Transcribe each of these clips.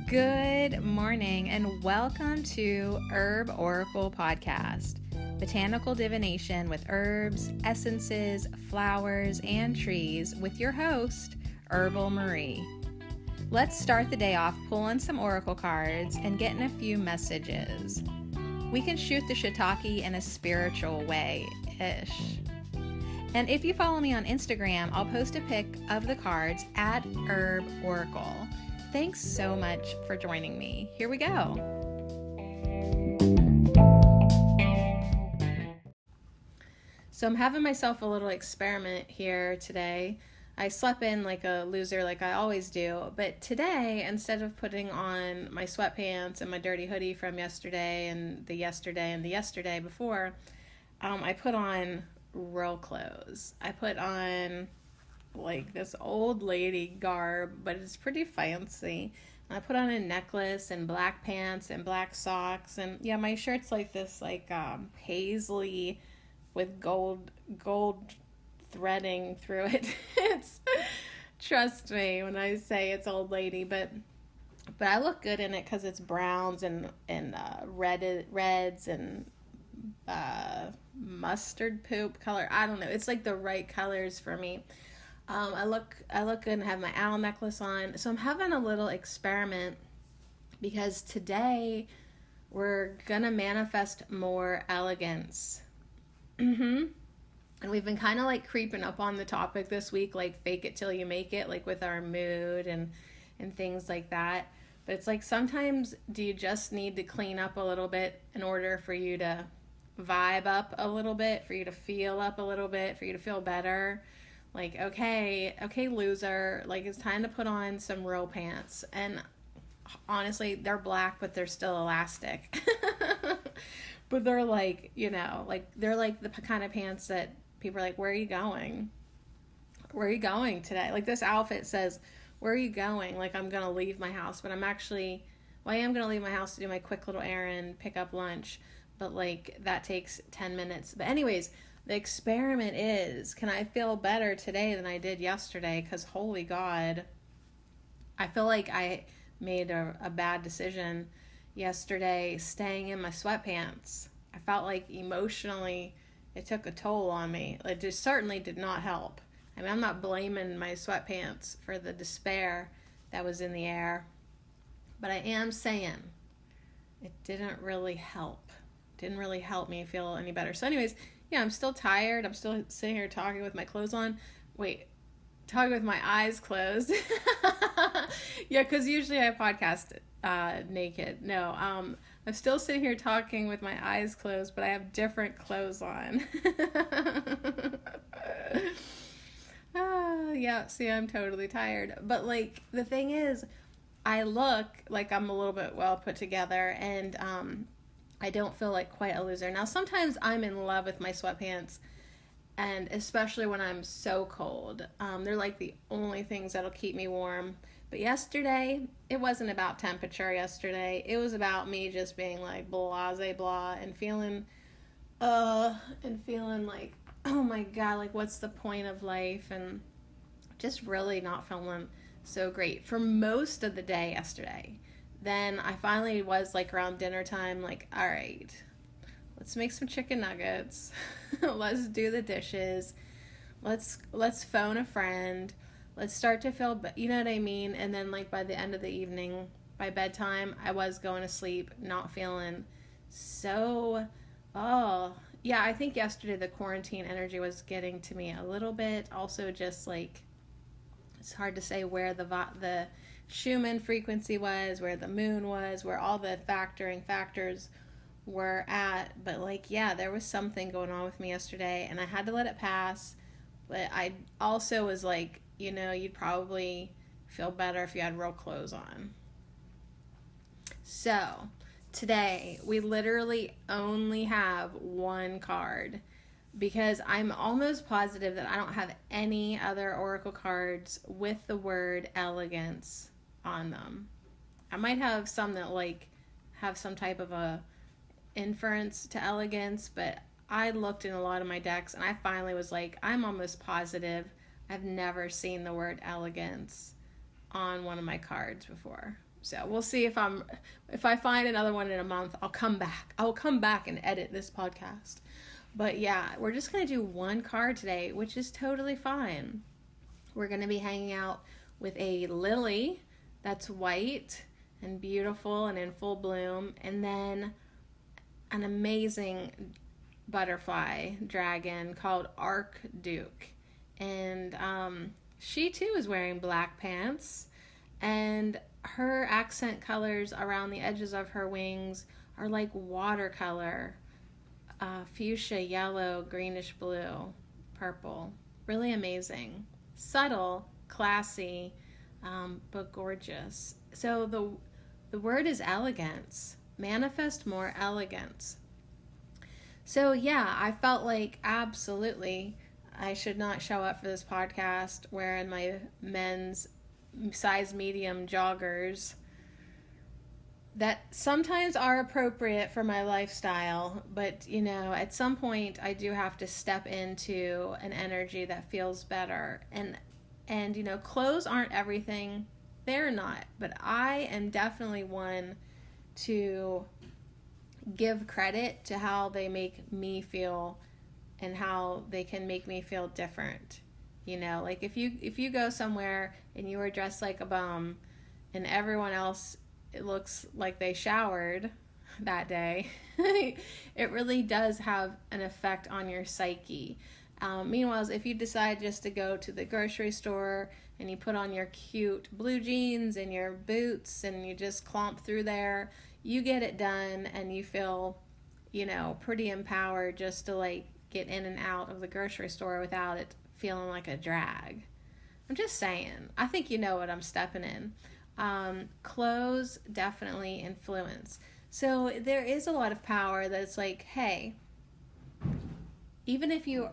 Good morning and welcome to Herb Oracle Podcast, botanical divination with herbs, essences, flowers, and trees with your host, Herbal Marie. Let's start the day off pulling some oracle cards and getting a few messages. We can shoot the shiitake in a spiritual way-ish. And if you follow me on Instagram, I'll post a pic of the cards at Herb Oracle. Thanks so much for joining me. Here we go. So I'm having myself a little experiment here today. I slept in like a loser like I always do, but today, instead of putting on my sweatpants and my dirty hoodie from yesterday and the yesterday before, I put on real clothes. I put on like this old lady garb, but it's pretty fancy. I put on a necklace and black pants and black socks, and yeah, my shirt's like this paisley with gold threading through it. It's, trust me when I say it's old lady, but I look good in it because it's browns and reds and mustard poop color. I don't know. It's like the right colors for me. I look good and have my owl necklace on. So I'm having a little experiment because today we're gonna manifest more elegance. And we've been kind of like creeping up on the topic this week, like fake it till you make it, like with our mood and things like that. But it's like sometimes do you just need to clean up a little bit in order for you to vibe up a little bit, for you to feel up a little bit, for you to feel better. Like, okay, loser, like it's time to put on some real pants. And honestly, they're black, but they're still elastic. But they're like, they're like the kind of pants that people are like, where are you going? Where are you going today? Like this outfit says, where are you going? Like I'm going to leave my house, but I am going to leave my house to do my quick little errand, pick up lunch. But like that takes 10 minutes. But anyways, the experiment is, can I feel better today than I did yesterday? Because holy God, I feel like I made a bad decision yesterday staying in my sweatpants. I felt like emotionally it took a toll on me. It just certainly did not help. I mean, I'm not blaming my sweatpants for the despair that was in the air, but I am saying it didn't really help. Didn't really help me feel any better. So anyways, yeah, I'm still tired. I'm still sitting here talking with my clothes on. Talking with my eyes closed. Yeah, because usually I podcast naked. No, I'm still sitting here talking with my eyes closed, but I have different clothes on. Yeah, see, I'm totally tired. But like, the thing is, I look like I'm a little bit well put together, and I don't feel like quite a loser. Now, sometimes I'm in love with my sweatpants, and especially when I'm so cold. They're like the only things that'll keep me warm. But yesterday, it wasn't about temperature yesterday. It was about me just being like blase blah and feeling like, oh my God, like what's the point of life? And just really not feeling so great for most of the day yesterday. Then I finally was like around dinner time, like, all right, let's make some chicken nuggets. Let's do the dishes. Let's phone a friend. Let's start to feel, you know what I mean? And then like by the end of the evening, by bedtime, I was going to sleep, not feeling so, yeah, I think yesterday the quarantine energy was getting to me a little bit. Also just like, it's hard to say where the Schumann frequency was, where the moon was, where all the factors were at. But like, yeah, there was something going on with me yesterday and I had to let it pass. But I also was like, you'd probably feel better if you had real clothes on. So today we literally only have one card because I'm almost positive that I don't have any other oracle cards with the word elegance on them. I might have some that like have some type of a inference to elegance, but I looked in a lot of my decks and I finally was like, I'm almost positive I've never seen the word elegance on one of my cards before. So we'll see if I find another one in a month, I'll come back. I will come back and edit this podcast. But yeah, we're just going to do one card today, which is totally fine. We're going to be hanging out with a lily that's white and beautiful and in full bloom, and then an amazing butterfly dragon called Archduke. And she too is wearing black pants, and her accent colors around the edges of her wings are like watercolor, fuchsia, yellow, greenish blue, purple. Really amazing. Subtle, classy, but gorgeous. So the word is elegance. Manifest more elegance. So yeah, I felt like absolutely I should not show up for this podcast wearing my men's size medium joggers that sometimes are appropriate for my lifestyle, but you know, at some point I do have to step into an energy that feels better. And you know, clothes aren't everything. They're not, but I am definitely one to give credit to how they make me feel and how they can make me feel different. You know, like if you go somewhere and you are dressed like a bum and everyone else, it looks like they showered that day, it really does have an effect on your psyche. Meanwhile, if you decide just to go to the grocery store and you put on your cute blue jeans and your boots and you just clomp through there, you get it done and you feel, you know, pretty empowered just to like get in and out of the grocery store without it feeling like a drag. I'm just saying. I think you know what I'm stepping in. Clothes definitely influence. So there is a lot of power that's like, hey, even if you,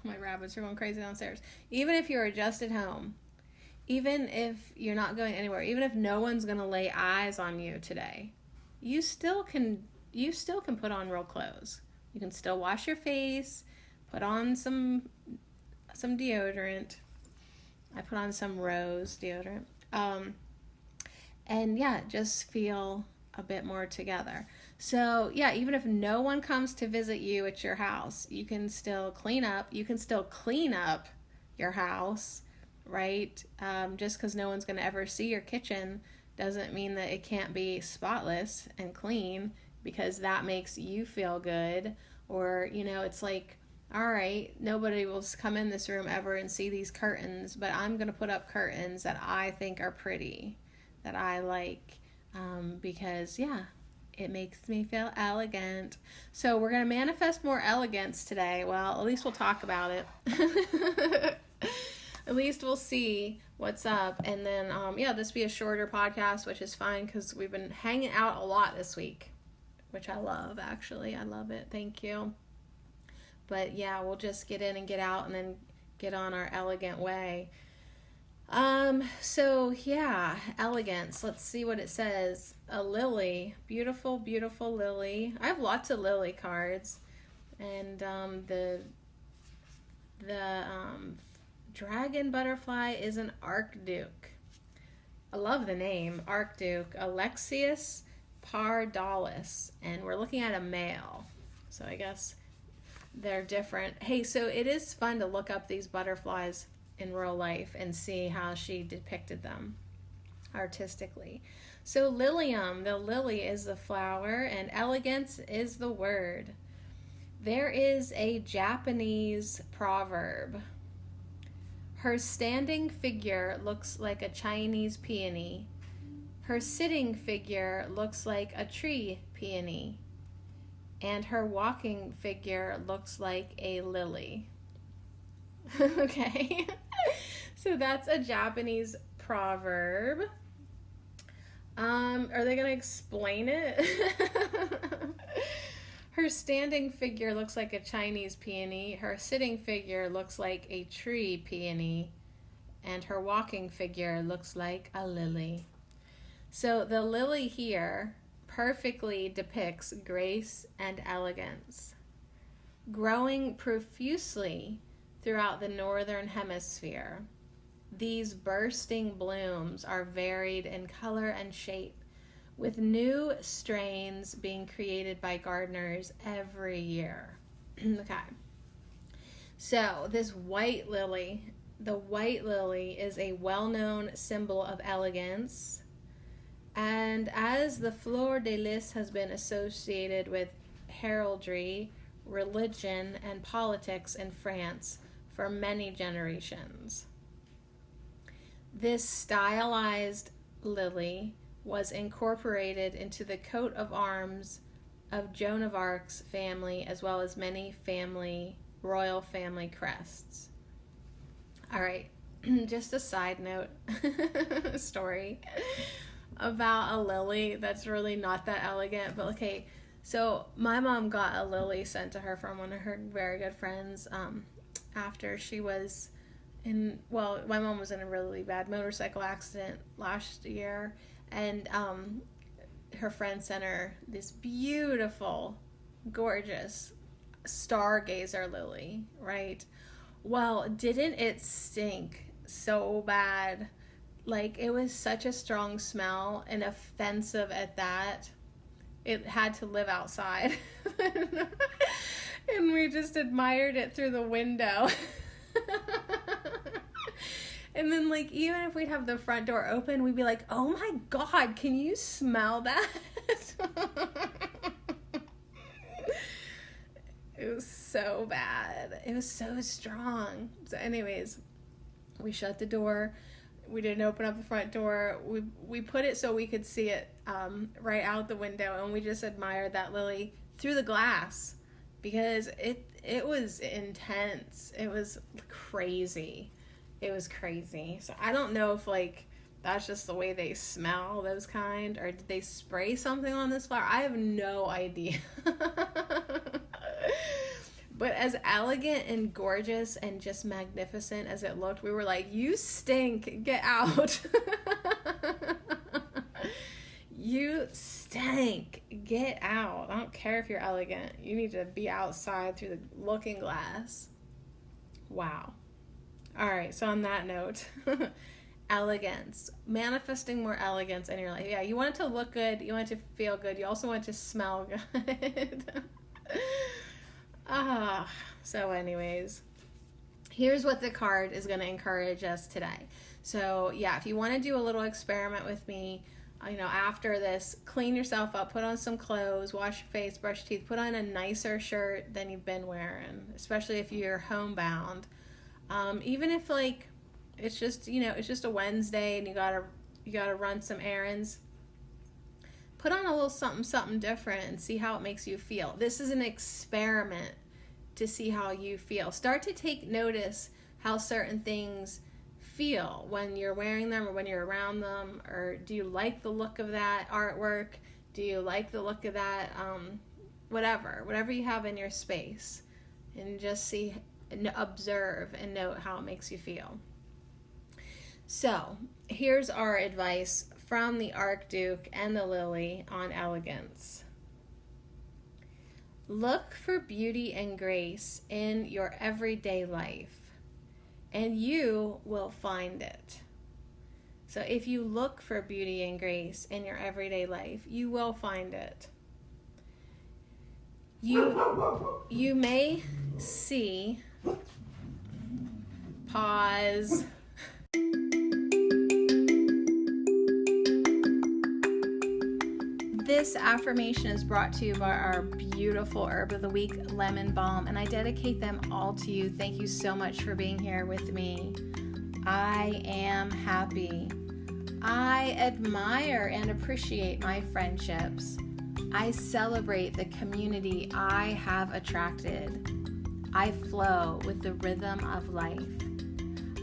my rabbits are going crazy downstairs. Even if you're just at home, even if you're not going anywhere, even if no one's going to lay eyes on you today, you still can put on real clothes. You can still wash your face, put on some deodorant. I put on some rose deodorant. And yeah, just feel a bit more together. So yeah, even if no one comes to visit you at your house, you can still clean up. You can still clean up your house, right? Just because no one's going to ever see your kitchen doesn't mean that it can't be spotless and clean, because that makes you feel good. Or, you know, it's like, all right, nobody will come in this room ever and see these curtains, but I'm going to put up curtains that I think are pretty, that I like, because, yeah, it makes me feel elegant. So we're going to manifest more elegance today. Well, at least we'll talk about it. At least we'll see what's up. And then, yeah, this will be a shorter podcast, which is fine because we've been hanging out a lot this week, which I love, actually. I love it. Thank you. But yeah, we'll just get in and get out and then get on our elegant way. So yeah, elegance. Let's see what it says. A lily. Beautiful, beautiful lily. I have lots of lily cards. And the dragon butterfly is an Archduke. I love the name, Archduke. Alexius Pardalis. And we're looking at a male. So I guess they're different. Hey, so it is fun to look up these butterflies in real life and see how she depicted them artistically. So lilium, the lily is the flower, and elegance is the word. There is a Japanese proverb. Her standing figure looks like a Chinese peony. Her sitting figure looks like a tree peony. And her walking figure looks like a lily. Okay. So that's a Japanese proverb. Are they going to explain it? Her standing figure looks like a Chinese peony. Her sitting figure looks like a tree peony. And her walking figure looks like a lily. So the lily here perfectly depicts grace and elegance, growing profusely throughout the northern hemisphere. These bursting blooms are varied in color and shape, with new strains being created by gardeners every year. Okay. So this white lily, the white lily is a well-known symbol of elegance. And as the fleur de lis has been associated with heraldry, religion, and politics in France for many generations. This stylized lily was incorporated into the coat of arms of Joan of Arc's family, as well as many royal family crests. All right, just a side note story about a lily that's really not that elegant, but okay. So my mom got a lily sent to her from one of her very good friends after she was my mom was in a really bad motorcycle accident last year, and her friend sent her this beautiful, gorgeous stargazer lily, right? Well, didn't it stink so bad? Like, it was such a strong smell and offensive at that. It had to live outside. And we just admired it through the window. And then, like, even if we'd have the front door open, we'd be like, oh my God, can you smell that? It was so bad. It was so strong. So anyways, we shut the door. We didn't open up the front door. We put it so we could see it right out the window, and we just admired that lily through the glass because it was intense. It was crazy. It was crazy. So I don't know if, like, that's just the way they smell, those kind, or did they spray something on this flower? I have no idea. But as elegant and gorgeous and just magnificent as it looked, we were like, you stink, get out. You stink, get out. I don't care if you're elegant. You need to be outside through the looking glass. Wow. All right, so on that note, elegance, manifesting more elegance in your life. Yeah, you want it to look good, you want it to feel good, you also want it to smell good. So anyways, here's what the card is going to encourage us today. So yeah, if you want to do a little experiment with me, after this, clean yourself up, put on some clothes, wash your face, brush your teeth, put on a nicer shirt than you've been wearing, especially if you're homebound. Even if, like, it's just a Wednesday and you gotta run some errands, put on a little something different and see how it makes you feel. This is an experiment to see how you feel. Start to take notice how certain things feel when you're wearing them or when you're around them. Or do you like the look of that artwork? Do you like the look of that whatever you have in your space, and just see and observe and note how it makes you feel. So here's our advice from the Archduke and the Lily on elegance. Look for beauty and grace in your everyday life, and you will find it. So if you look for beauty and grace in your everyday life, you will find it. You may see, pause. This affirmation is brought to you by our beautiful Herb of the Week, Lemon Balm, and I dedicate them all to you. Thank you so much for being here with me. I am happy. I admire and appreciate my friendships. I celebrate the community I have attracted. I flow with the rhythm of life.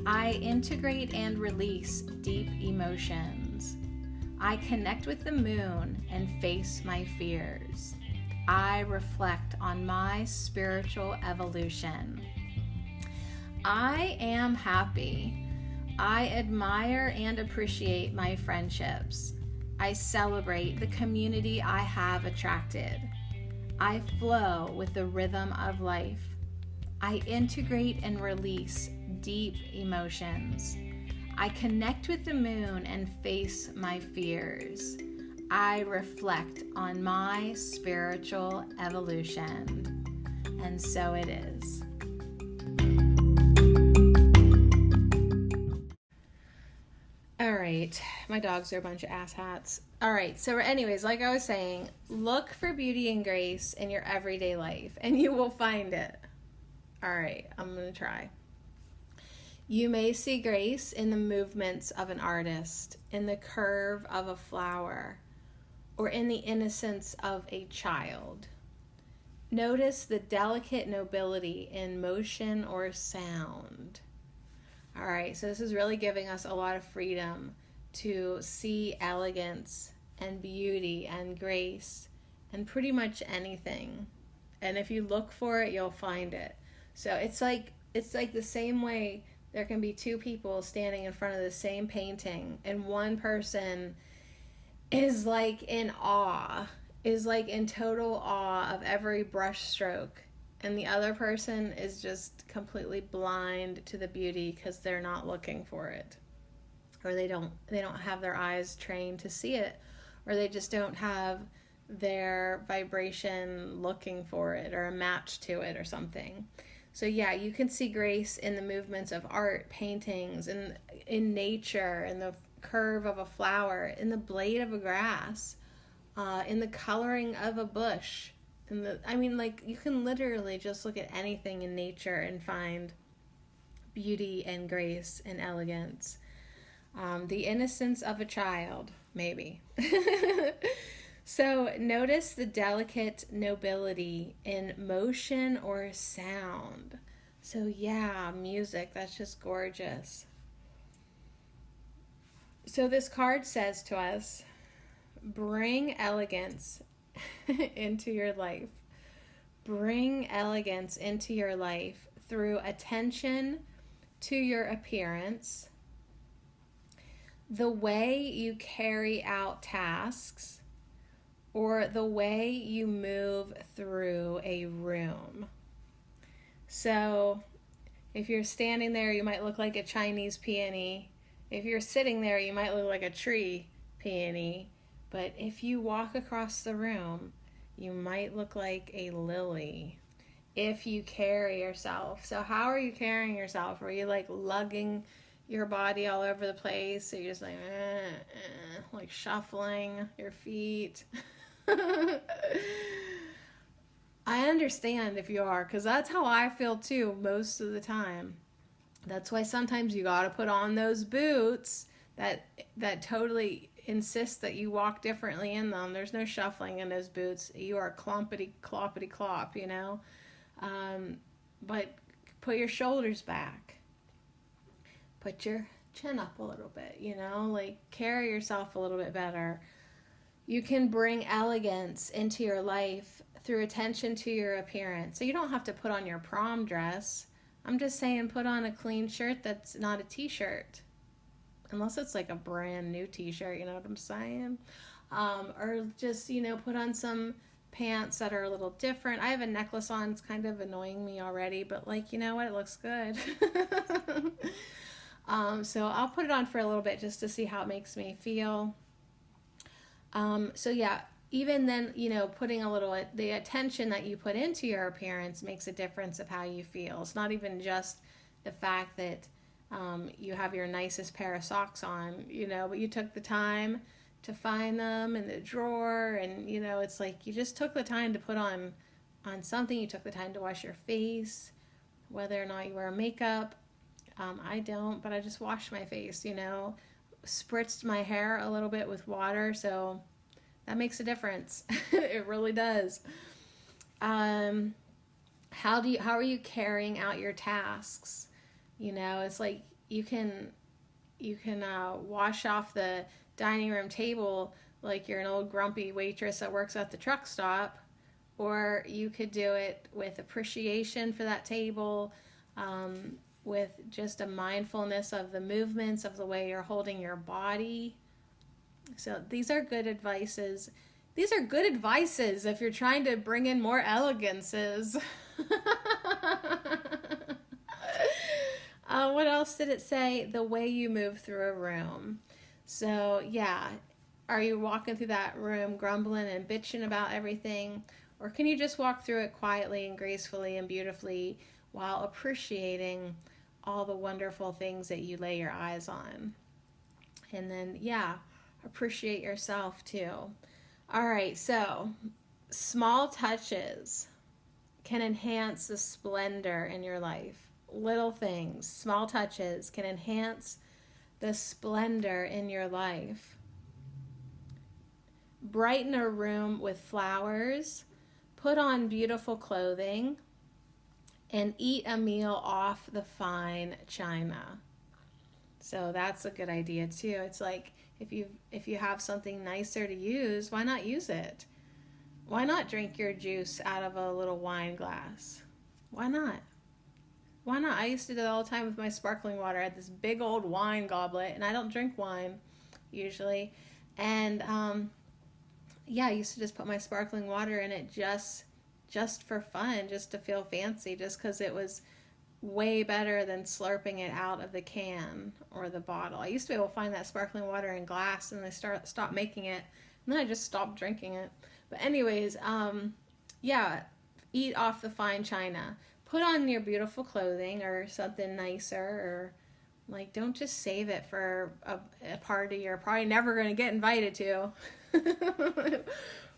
I integrate and release deep emotions. I connect with the moon and face my fears. I reflect on my spiritual evolution. I am happy. I admire and appreciate my friendships. I celebrate the community I have attracted. I flow with the rhythm of life. I integrate and release deep emotions. I connect with the moon and face my fears. I reflect on my spiritual evolution. And so it is. All right, my dogs are a bunch of asshats. All right, so anyways, like I was saying, look for beauty and grace in your everyday life, and you will find it. All right, I'm going to try. You may see grace in the movements of an artist, in the curve of a flower, or in the innocence of a child. Notice the delicate nobility in motion or sound. All right, so this is really giving us a lot of freedom to see elegance and beauty and grace and pretty much anything. And if you look for it, you'll find it. So it's like the same way there can be two people standing in front of the same painting, and one person is like in awe, is like in total awe of every brush stroke, and the other person is just completely blind to the beauty because they're not looking for it, or they don't have their eyes trained to see it, or they just don't have their vibration looking for it or a match to it or something. So yeah, you can see grace in the movements of art, paintings, in nature, in the curve of a flower, in the blade of a grass, in the coloring of a bush. You can literally just look at anything in nature and find beauty and grace and elegance. The innocence of a child, maybe. So notice the delicate nobility in motion or sound. So yeah, music, that's just gorgeous. So this card says to us, bring elegance into your life. Bring elegance into your life through attention to your appearance, the way you carry out tasks, or the way you move through a room. So if you're standing there, you might look like a Chinese peony. If you're sitting there, you might look like a tree peony. But if you walk across the room, you might look like a lily. If you carry yourself. So how are you carrying yourself? Are you like lugging your body all over the place? So you're just like shuffling your feet. I understand if you are, because that's how I feel too most of the time. That's why sometimes you gotta put on those boots that totally insist that you walk differently in them. There's no shuffling in those boots. You are clompity cloppity clop, you know. But put your shoulders back. Put your chin up a little bit, you know, like carry yourself a little bit better. You can bring elegance into your life through attention to your appearance. So you don't have to put on your prom dress. I'm just saying put on a clean shirt that's not a t-shirt. Unless it's like a brand new t-shirt, you know what I'm saying? Or just, you know, put on some pants that are a little different. I have a necklace on. It's kind of annoying me already, but like, you know what? It looks good. So I'll put it on for a little bit just to see how it makes me feel. So yeah, even then, you know, putting the attention that you put into your appearance makes a difference of how you feel. It's not even just the fact that you have your nicest pair of socks on, you know, but you took the time to find them in the drawer, and, you know, it's like you just took the time to put on something. You took the time to wash your face, whether or not you wear makeup. I don't, but I just washed my face, you know, spritzed my hair a little bit with water, so that makes a difference. It really does. How are you carrying out your tasks? You know, it's like you can wash off the dining room table like you're an old grumpy waitress that works at the truck stop, or you could do it with appreciation for that table, with just a mindfulness of the movements, of the way you're holding your body. So these are good advices. These are good advices if you're trying to bring in more elegances. What else did it say? The way you move through a room. So, yeah, are you walking through that room grumbling and bitching about everything? Or can you just walk through it quietly and gracefully and beautifully while appreciating all the wonderful things that you lay your eyes on? And then, yeah, appreciate yourself too. All right, so small touches can enhance the splendor in your life. Little things, small touches can enhance the splendor in your life. Brighten a room with flowers, put on beautiful clothing, and eat a meal off the fine china. So that's a good idea too. It's like if you have something nicer to use, why not use it? Why not drink your juice out of a little wine glass? Why not? Why not? I used to do that all the time with my sparkling water. I had this big old wine goblet, and I don't drink wine usually. And yeah, I used to just put my sparkling water in it just for fun, just to feel fancy, just because it was way better than slurping it out of the can or the bottle. I used to be able to find that sparkling water in glass, and they stopped making it, and then I just stopped drinking it. But anyways, yeah, eat off the fine china. Put on your beautiful clothing or something nicer, or like don't just save it for a party you're probably never going to get invited to.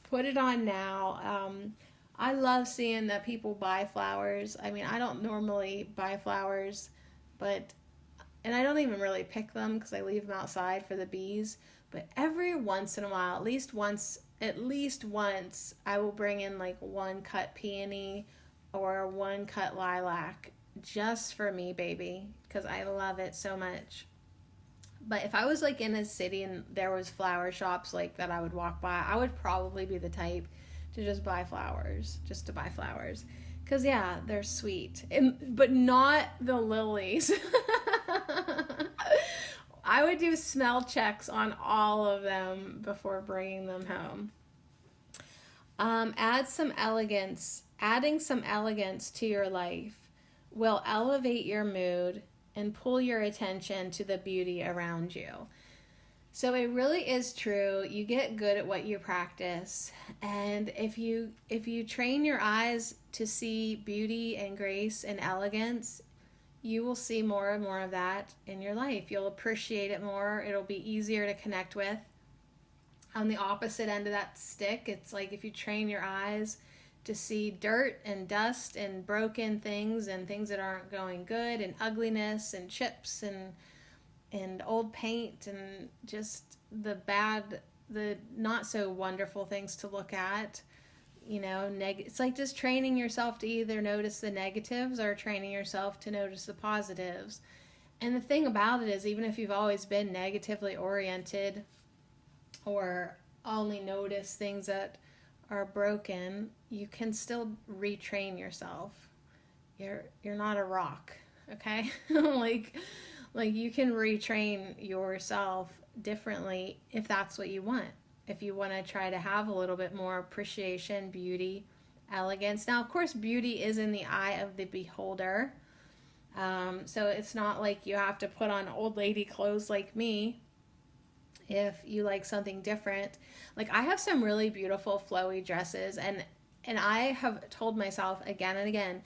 Put it on now. I love seeing that people buy flowers. I mean, I don't normally buy flowers, and I don't even really pick them because I leave them outside for the bees. But every once in a while, at least once, I will bring in like one cut peony or one cut lilac just for me, baby, because I love it so much. But if I was like in a city and there was flower shops like that I would walk by, I would probably be the type to just buy flowers, just to buy flowers. Because, yeah, they're sweet. But not the lilies. I would do smell checks on all of them before bringing them home. Adding some elegance to your life will elevate your mood and pull your attention to the beauty around you. So it really is true. You get good at what you practice. And if you train your eyes to see beauty and grace and elegance, you will see more and more of that in your life. You'll appreciate it more. It'll be easier to connect with. On the opposite end of that stick, it's like if you train your eyes to see dirt and dust and broken things and things that aren't going good and ugliness and chips and old paint and just the not so wonderful things to look at, it's like just training yourself to either notice the negatives or training yourself to notice the positives. And the thing about it is, even if you've always been negatively oriented or only notice things that are broken, you can still retrain yourself. You're not a rock, okay? like you can retrain yourself differently if that's what you want. If you want to try to have a little bit more appreciation, beauty, elegance. Now, of course, beauty is in the eye of the beholder. So it's not like you have to put on old lady clothes like me if you like something different. Like, I have some really beautiful flowy dresses, and I have told myself again and again,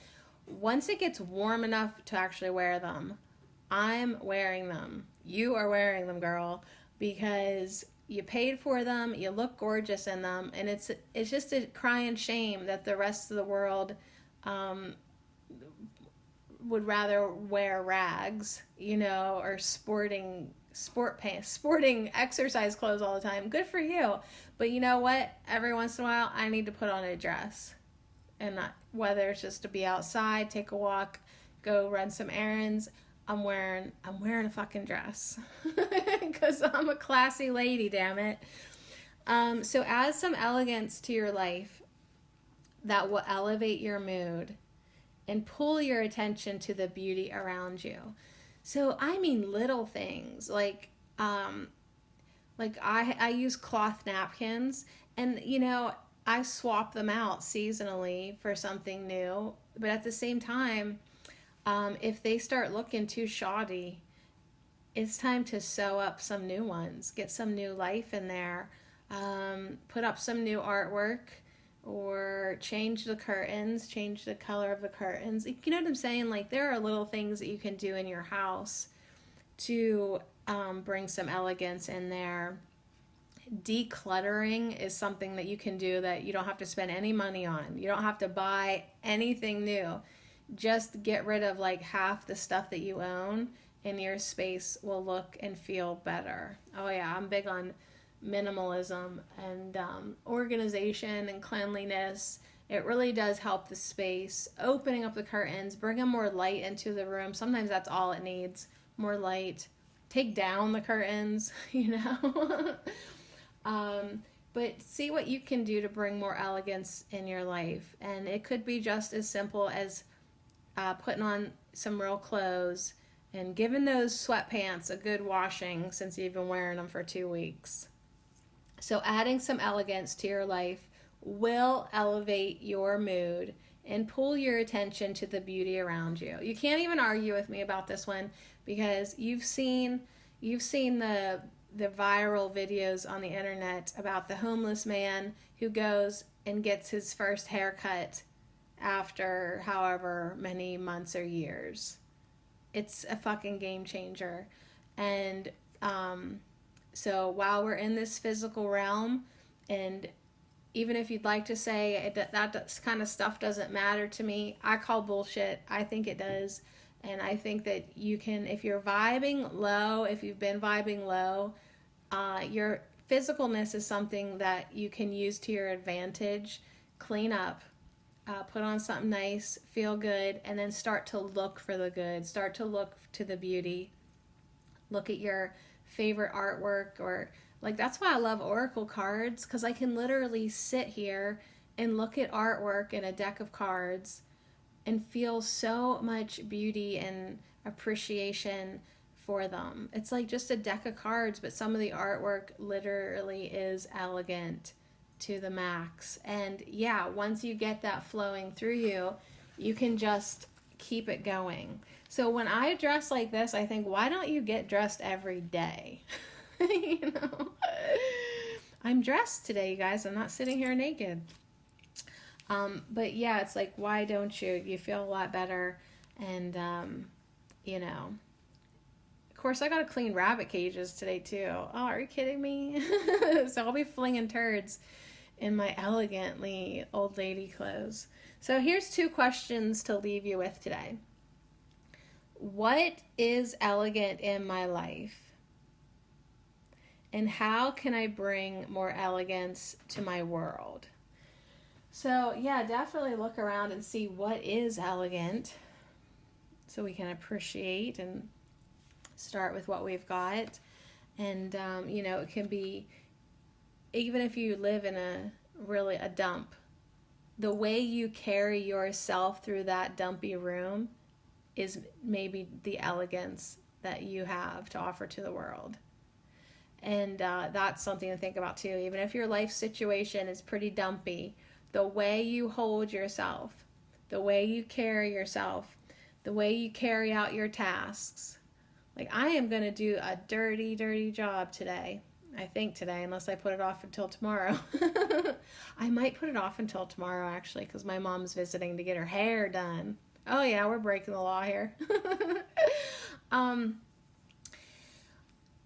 once it gets warm enough to actually wear them, I'm wearing them. You are wearing them, girl, because you paid for them, you look gorgeous in them, and it's just a crying shame that the rest of the world would rather wear rags, or sporting exercise clothes all the time. Good for you. But you know what? Every once in a while, I need to put on a dress. And whether it's just to be outside, take a walk, go run some errands, I'm wearing a fucking dress. Because I'm a classy lady, damn it. So add some elegance to your life that will elevate your mood and pull your attention to the beauty around you. So I mean little things like I use cloth napkins, and I swap them out seasonally for something new, but at the same time If they start looking too shoddy, it's time to sew up some new ones, get some new life in there, put up some new artwork, or change the curtains, change the color of the curtains. You know what I'm saying? Like, there are little things that you can do in your house to bring some elegance in there. Decluttering is something that you can do that you don't have to spend any money on. You don't have to buy anything new. Just get rid of like half the stuff that you own, and your space will look and feel better. Oh yeah, I'm big on minimalism and organization and cleanliness. It really does help the space. Opening up the curtains, bringing more light into the room. Sometimes that's all it needs, more light. Take down the curtains, you know. But see what you can do to bring more elegance in your life. And it could be just as simple as putting on some real clothes and giving those sweatpants a good washing since you've been wearing them for 2 weeks. So adding some elegance to your life will elevate your mood and pull your attention to the beauty around you. You can't even argue with me about this one, because you've seen the viral videos on the internet about the homeless man who goes and gets his first haircut after however many months or years. It's a fucking game changer. And so while we're in this physical realm, and even if you'd like to say that kind of stuff doesn't matter to me, I call bullshit. I think it does. And I think that you can, if you're vibing low, if you've been vibing low, your physicalness is something that you can use to your advantage. Clean up, put on something nice, feel good, and then start to look for the good. Start to look to the beauty. Look at your favorite artwork, or like, that's why I love oracle cards, because I can literally sit here and look at artwork in a deck of cards and feel so much beauty and appreciation for them. It's like just a deck of cards, but some of the artwork literally is elegant to the max. And yeah, once you get that flowing through you, you can just keep it going. So when I dress like this, I think, why don't you get dressed every day? You know, I'm dressed today, you guys. I'm not sitting here naked. But yeah, it's like, why don't you? You feel a lot better. And, you know, of course, I got to clean rabbit cages today too. Oh, are you kidding me? So I'll be flinging turds in my elegantly old lady clothes. So here's 2 questions to leave you with today. What is elegant in my life? And how can I bring more elegance to my world? So yeah, definitely look around and see what is elegant, so we can appreciate and start with what we've got. And you know, it can be, even if you live in a dump, the way you carry yourself through that dumpy room is maybe the elegance that you have to offer to the world. And that's something to think about too. Even if your life situation is pretty dumpy, the way you hold yourself, the way you carry yourself, the way you carry out your tasks. Like, I am going to do a dirty, dirty job today. I think today, unless I put it off until tomorrow. I might put it off until tomorrow, actually, because my mom's visiting to get her hair done. Oh yeah, we're breaking the law here.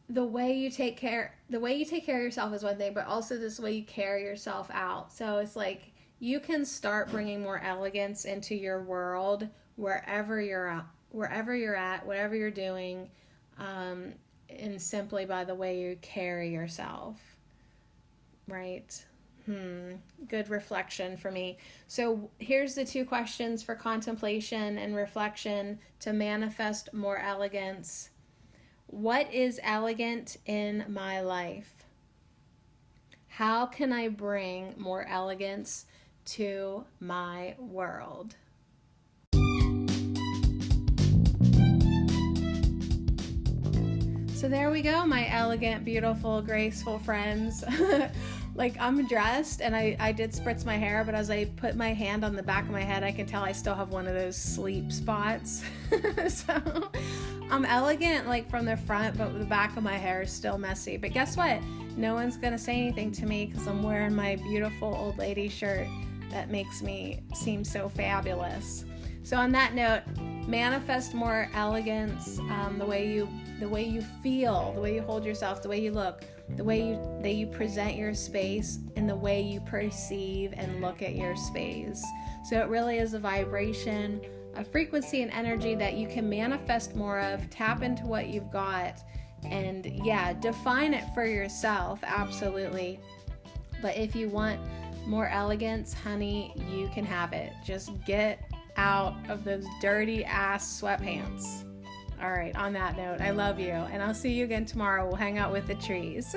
The way you take care of yourself is one thing, but also this way you carry yourself out. So it's like, you can start bringing more elegance into your world wherever you're at, whatever you're doing, and simply by the way you carry yourself, right? Good reflection for me. So here's the 2 questions for contemplation and reflection to manifest more elegance. What is elegant in my life? How can I bring more elegance to my world? So there we go, my elegant, beautiful, graceful friends. Like, I'm dressed and I did spritz my hair, but as I put my hand on the back of my head, I can tell I still have one of those sleep spots. So I'm elegant like from the front, but the back of my hair is still messy. But guess what? No one's gonna say anything to me because I'm wearing my beautiful old lady shirt that makes me seem so fabulous. So on that note, manifest more elegance, the way you feel, the way you hold yourself, the way you look, the way that you present your space, and the way you perceive and look at your space. So it really is a vibration, a frequency and energy that you can manifest more of, tap into what you've got, and yeah, define it for yourself, absolutely. But if you want more elegance, honey, you can have it. Just get out of those dirty ass sweatpants. All right, on that note, I love you, and I'll see you again tomorrow. We'll hang out with the trees.